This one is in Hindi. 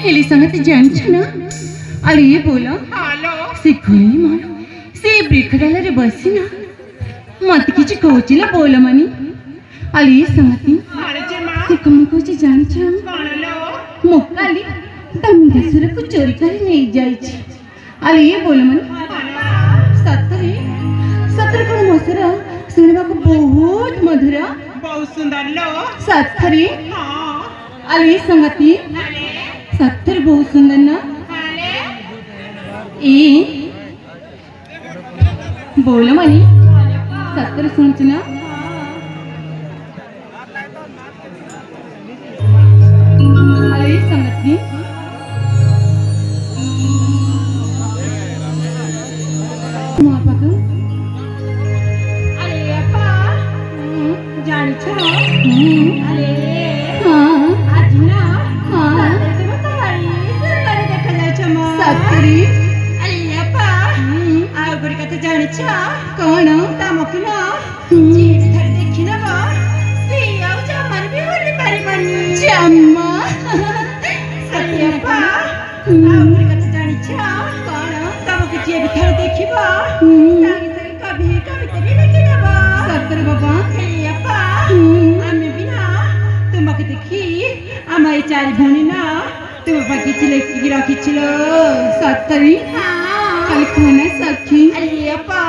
हेली संगत जानछ ना अरे ये बोला से खुली मार से ब्रेकडाला रे बसी ना मत किछि कहचिला बोल मानी अरे ये संगति से कम कोछि जानछ मोकाली तम दसर को चोरी कर नहीं जाई छी अरे ये बोल मानी सतरे सतर कोन मसरा सुनबा को बहुत मधुरा बहुत सुंदर लो सतरे अरे संगति सत्तर बहुत सुंदर ना ए बोलो मनी सत्तर सुनच ना अरे संगति मापक अरे अपा जानी छो अरे आज ना सत्तरी अरे अपा आ गोरी कथा जानी छो कौन तमक ना जीत धर देखि ना बा से आउ जमर भी होली परिबनी जम्मा सत्य अपा आ गोरी कथा जानी छो कौन तमक जीत धर देखिबा संगे संगे कभी कविता भी लिखि देबा सत्तर बाबा अरे अपा आमे बिना तुमक देखि आमाय चार भणी ना तुम बाकी चिले की राखी चिलो सत्तरी हाँ कल खाना सखी अरे अपा